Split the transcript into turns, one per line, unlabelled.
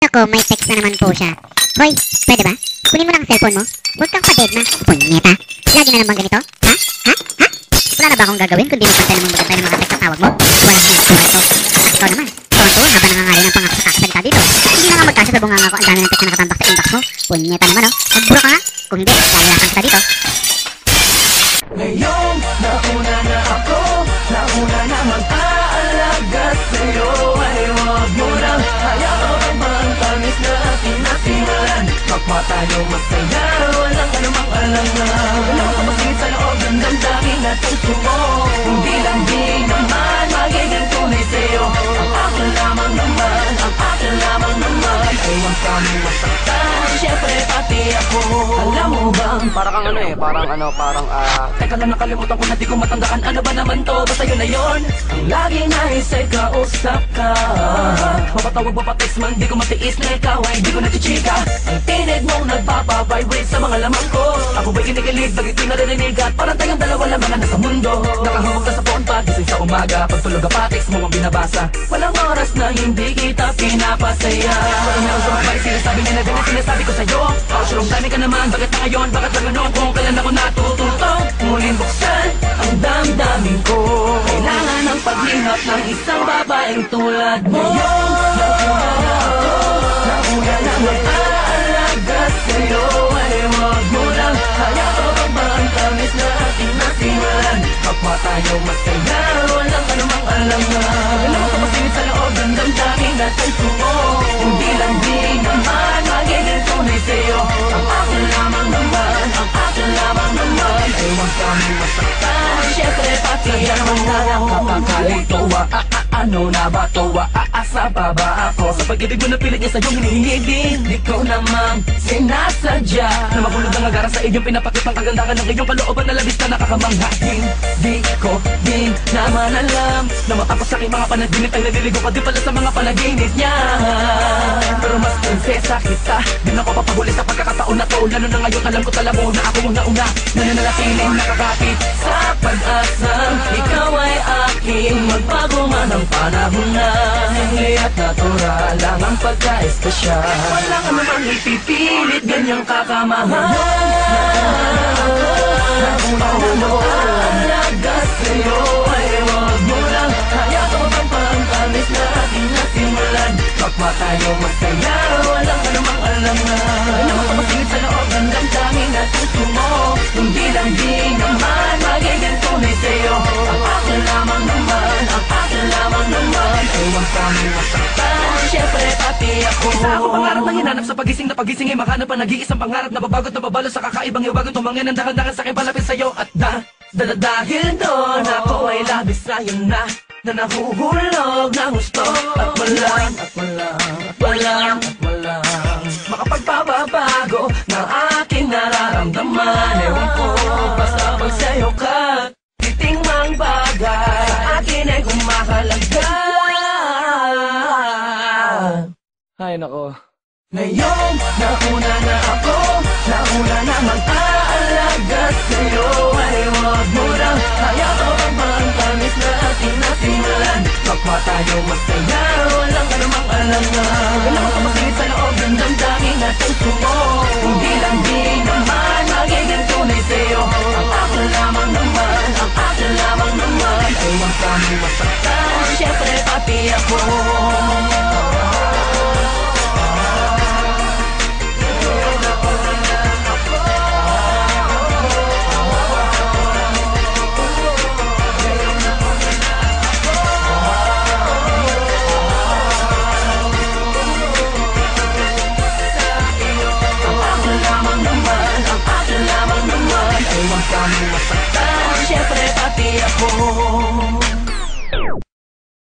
ko, may text na naman po siya. Hoy, pwede ba? Kunin mo na ang cellphone mo. Huwag kang pa-dead na. Punyeta. Lagi na naman ganito. Ha? Ha? Ha? Wala na ba akong gagawin kundi magpantay namang magantay ng mga text na tawag mo? Wala na ito. At ikaw naman. Tonto, habang nangangali ng pangakasaksalita dito. Hindi na nga magkasya sa bunganga ko. Ang dami ng text na nakatambak sa inbox mo. Punyeta naman, oh. Magbura ka nga. Kung hindi, lalakan kita dito.
Ngayon, nauna na ako, nauna na mag-aalaga sa'yo. Ay huwag mo nang hayaan ang tamis na ating nasimulan. Kapwa tayo masaya, walang anumang alangan. Walang kamasingit sa loob ng damdamin at puso mo. Hindi lang di naman magiging tunay sa'yo. Ang akin lamang naman, ang akin lamang naman. Ay huwag kami masaktan, syempre pati ako. Alam mo bang,
Parang teka lang, nakalimutan ko na di ko matandaan. Ano ba naman to? Basta yun na yun.
ang lagi nais ay kausap ka.
Mapatawag mo pa text man, di ko matiis na ikaw ay di ko nachichika.
Ang tinig mong nagpapavibrate sa mga laman ko.
Ako ba'y kinikilig, bagay ko'y narinig at parang tayong dalawa lang mga nasa mundo. Nakahawak na sa phone pag gising sa umaga. Pagtulog ka pa, text mo ang binabasa.
Walang oras na hindi kita pinapasaya.
Parang meron sa mga sinasabi niya na din ang sinasabi ko sa'yo. Wrong timing ka naman, bakit na ngayon? Bakit na gano'n kung kailan ako natututo?
Muling buksan ang damdamin ko. Kailangan ng paglihap ng isang babaeng tulad mo. Nauna na mag-aalaga sa'yo. Ay huwag mo lang hayaan ang tamis na ating nasimulan. Kapwa tayo masaya, walang anumang alangan. Walang kamasingit sa loob ng damdamin at puso mo. Hindi lang di naman magiging tunay sa'yo. Ang akin lamang naman, ang akin lamang naman. Ay huwag kami masaktan, syempre pati naman na
Nakakalito, ano na ba to? Aasa pa ba ako? Sa pag-ibig mo na pilit niya sa'yong hinihingi din.
ikaw namang sinasadya
Na mabulod ang agara sa iyong pinapakitang kagandahan ng iyong kalooban na labis na nakakamangha.
Di ko din naman alam
Na matapos sa aking mga panaginip ay naliligo ka din pala sa mga panaginip niya. Pero mas prinsesa kita, di na ako papahuli sa pagkakataon na to. Lalo na ngayon alam ko tala mo na ako ang nauna, na nananatiling nakakapit
sa pag-asang ikaw ay aking magbago man ang panahon na hindi at natural lang ang pagka-espesyal.
Walang anumang ipipilit, ganyang kakamahal.
Nauna na mag-aalaga sa'yo. Ay huwag mo lang hayaan ang pangtamis na ating nasimulan. Kapwa tayo masaya, walang anumang alangan. Walang kamasingit sa loob ng damdamin at puso mo. Hindi lang di naman magiging tunay sa'yo. Ang akin lamang naman, ang akin lamang naman. Ay huwag kami masaktan, syempre pati ako.
Isa ako pangarap na hinanap sa pagising na pagising ay makahanap pa nag-iisang pangarap na babagot na babalo sa kakaibang iwagan. Tumangin ang dahan-dahan sa aking palapit sa'yo at
dahil doon ako ay labis sa'yo na nahuhulog ng gusto. At walang makapagpapabago ng aking nararamdaman. Ewan ko, basta pag sa'yo ka titingmang bagay sa akin ay kumahalaga.
ay nako.
Ngayon, nauna na ako, nauna na mag-aalaga sa'yo. Ay huwag mo lang hayaan ang tamis na ating nasimulan. Kapwa tayo masaya, walang anumang alangan. Walang kamasingit sa loob ng damdamin at puso